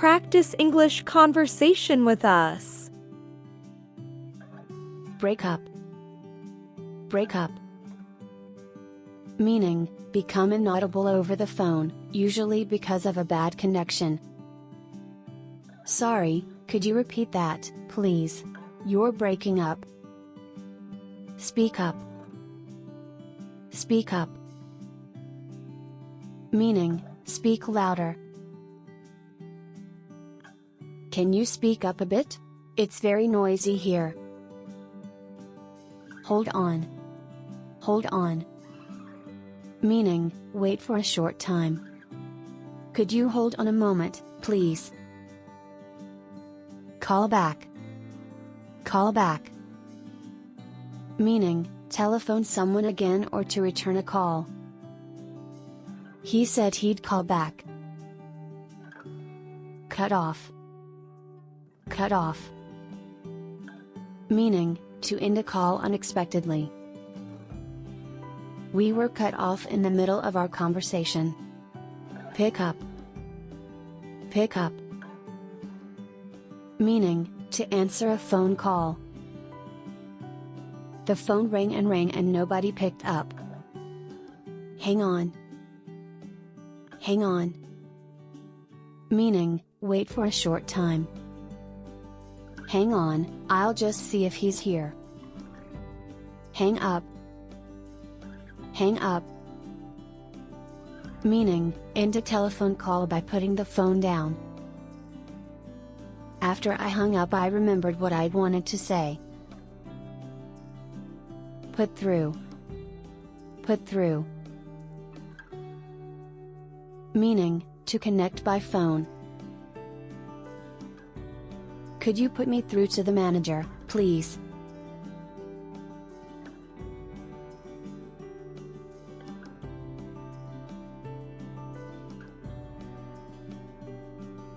practice English conversation with us. Break up. Break up. Meaning, become inaudible over the phone, usually because of a bad connection. Sorry, could you repeat that, please? You're breaking up. Speak up. Speak up. Meaning, speak louder. Can you speak up a bit? It's very noisy here. Hold on. Hold on. Meaning, wait for a short time. Could you hold on a moment, please? Call back. Call back. Meaning, telephone someone again or to return a call. He said he'd call back. Cut off. Cut off. Meaning, to end a call unexpectedly. We were cut off in the middle of our conversation. Pick up. Pick up. Meaning, to answer a phone call. The phone rang and nobody picked up. Hang on. Hang on. Meaning, wait for a short time. Hang on, I'll just see if he's here. Hang up. Hang up. Meaning, end a telephone call by putting the phone down. After I hung up, I remembered what I'd wanted to say. Put through. Put through. Meaning, to connect by phone. Could you put me through to the manager, please?